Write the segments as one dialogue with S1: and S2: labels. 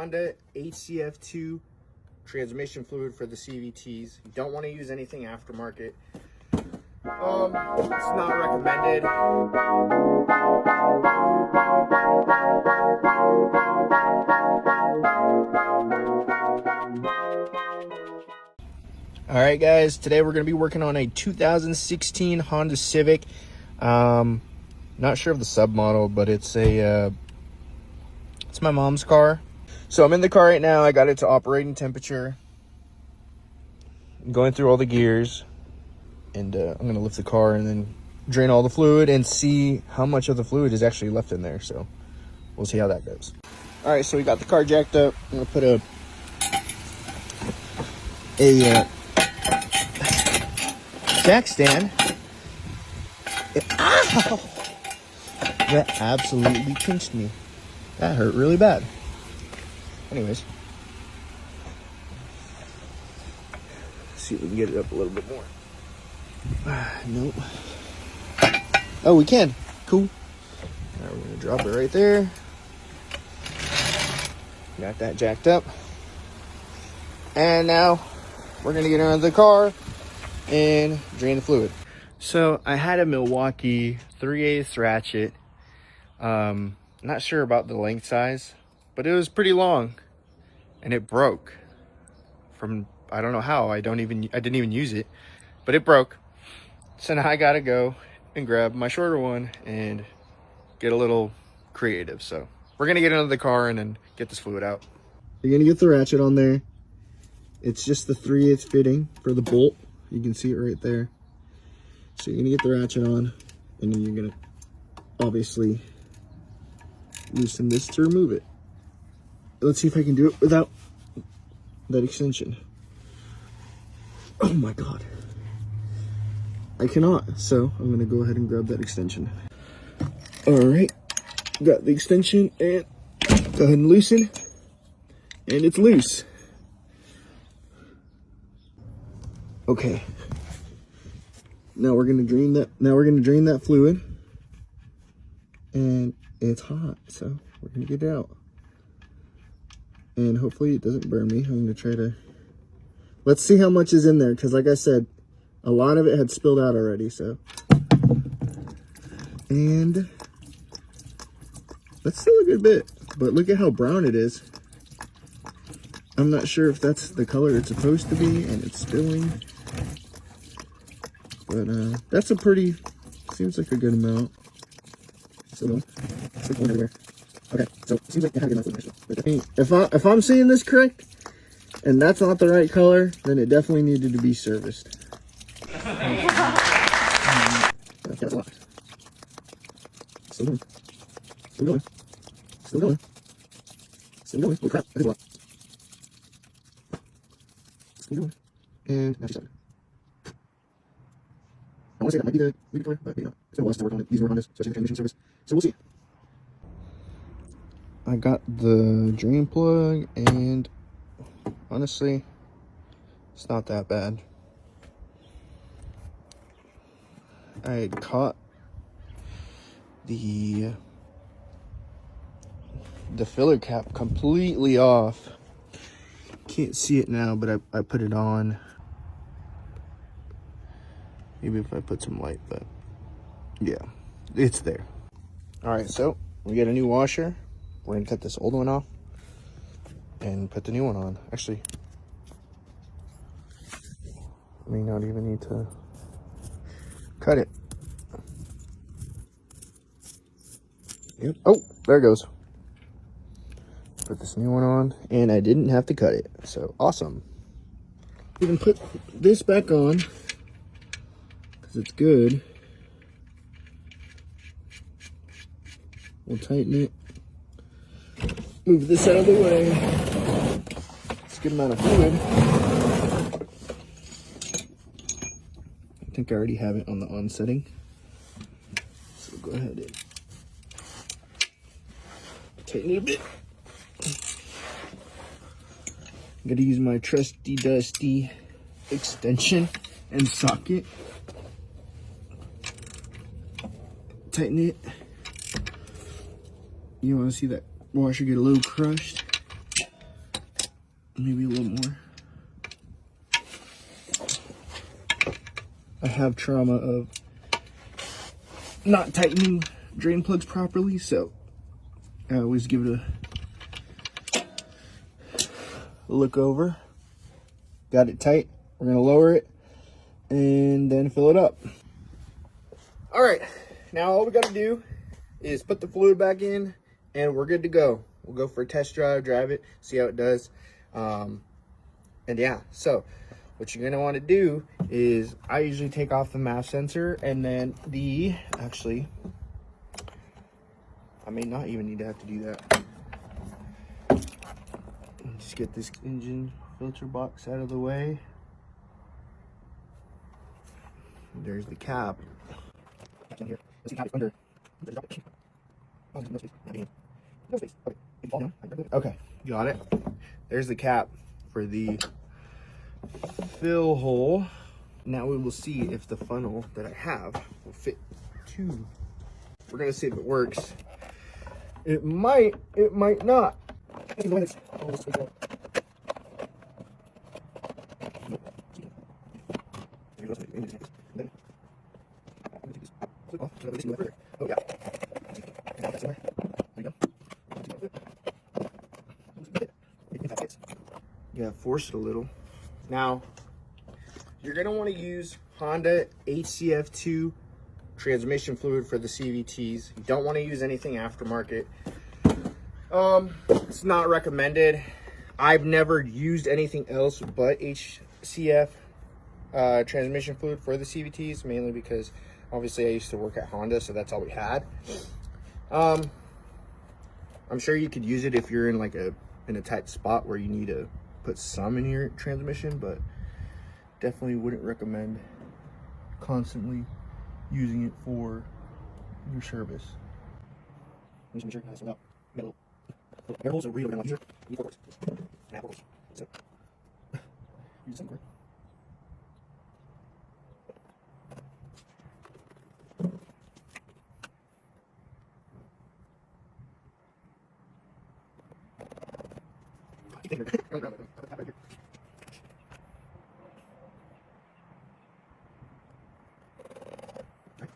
S1: Honda HCF2 transmission fluid for the CVTs. You don't want to use anything aftermarket. It's not recommended. All right, guys, today we're going to be working on a 2016 Honda Civic. Not sure of the submodel, but it's my mom's car. So I'm in the car right now. I got it to operating temperature. I'm going through all the gears, and I'm going to lift the car and then drain all the fluid and see how much of the fluid is actually left in there. So we'll see how that goes. All right, so we got the car jacked up. I'm going to put a jack stand. Ow! That absolutely pinched me. That hurt really bad. Anyways, let's see if we can get it up a little bit more. Nope. Oh, we can. Cool. Now we're gonna drop it right there. Got that jacked up. And now we're gonna get under the car and drain the fluid. So I had a Milwaukee 3/8 ratchet. Not sure about the length size, but it was pretty long and it broke from, I don't know how. I didn't even use it, but it broke. So now I gotta go and grab my shorter one and get a little creative. So we're gonna get into the car and then get this fluid out. You're gonna get the ratchet on there. It's just the 3/8 fitting for the bolt. You can see it right there. So you're gonna get the ratchet on, and then you're gonna obviously loosen this to remove it. Let's see if I can do it without that extension. Oh my God. I cannot, so I'm gonna go ahead and grab that extension. All right, got the extension, and go ahead and loosen, and it's loose. Okay. Now we're gonna drain that. Now we're gonna drain that fluid, and it's hot, so we're gonna get it out. And hopefully it doesn't burn me. I'm gonna try to. Let's see how much is in there, because like I said, a lot of it had spilled out already. So, and that's still a good bit, but look at how brown it is. I'm not sure if that's the color it's supposed to be, and it's spilling. But that's a pretty, seems like a good amount. Still going everywhere. Okay, so it seems like I have enough information. If I'm seeing this correct, and that's not the right color, then it definitely needed to be serviced. Okay, that's a lot. Still going. Still going. Still going. Still going. Oh crap, that is a lot. Still going. And now she's done. I want to say that might be the lead color, but maybe not. It's been a while since I worked on it. These were Hondas, so it's in transmission service. So we'll see. I got the drain plug, and honestly, it's not that bad. I had caught the filler cap completely off. Can't see it now, but I put it on. Maybe if I put some light, but yeah, it's there. All right, so we got a new washer. We're gonna cut this old one off and put the new one on. Actually, I may not even need to cut it. Yep. Oh, there it goes. Put this new one on, and I didn't have to cut it, so awesome. Even put this back on, because it's good. We'll tighten it. Move this out of the way. It's a good amount of fluid. I think I already have it on the on setting. So go ahead and tighten it a bit. I'm gonna use my trusty dusty extension and socket. Tighten it. You want to see that washer get a little crushed. maybe a little more. I have trauma of not tightening drain plugs properly, so I always give it a look over. Got it tight. We're gonna lower it and then fill it up. All right, now all we gotta do is put the fluid back in and we're good to go. We'll go for a test drive, drive it, see how it does. And yeah, so what you're gonna wanna do is I usually take off the MAF sensor and then actually, I may not even need to have to do that. Just get this engine filter box out of the way. There's the cap. In here. The cap is under. No space. Okay, got it. There's the cap for the fill hole. Now we will see if the funnel that I have will fit too. We're gonna see if it works. It might not. Oh yeah. Yeah, force it a little. Now, you're gonna want to use Honda HCF2 transmission fluid for the CVTs. You don't want to use anything aftermarket. It's not recommended. I've never used anything else but HCF transmission fluid for the CVTs, mainly because obviously I used to work at Honda, so that's all we had. I'm sure you could use it if you're in like in a tight spot where you need to put some in your transmission, but definitely wouldn't recommend constantly using it for your service. Just make sure you have metal air holes are really not easier. You need 4 holes and half holes. So use the same cord.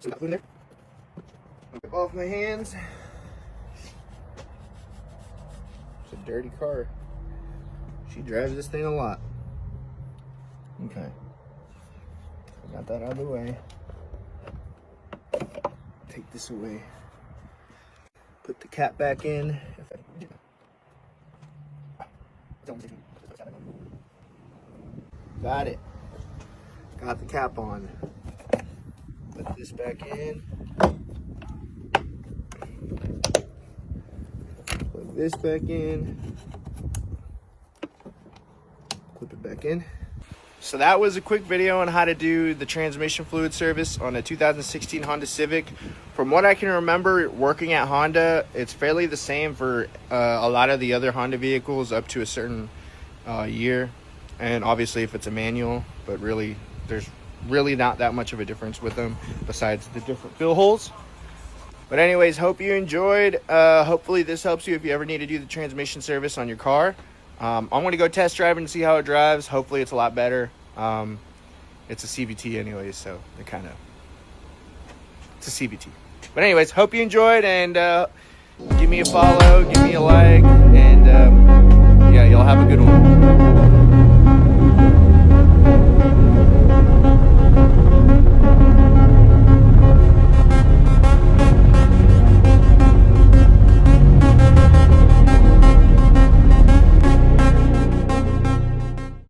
S1: So got food in there. Wipe off my hands. It's a dirty car. She drives this thing a lot. Okay. I got that out of the way. Take this away. Put the cap back in. Got it. Got the cap on. Put this back in. Plug this back in. Clip it back in. So that was a quick video on how to do the transmission fluid service on a 2016 Honda Civic. From what I can remember working at Honda, it's fairly the same for a lot of the other Honda vehicles up to a certain year. And obviously if it's a manual, but really there's really not that much of a difference with them besides the different fill holes. But anyways, hope you enjoyed. Hopefully this helps you if you ever need to do the transmission service on your car. I'm going to go test drive and see how it drives. Hopefully it's a lot better. It's a CVT anyways, so it's a CVT. But anyways, hope you enjoyed, and give me a follow, give me a like, and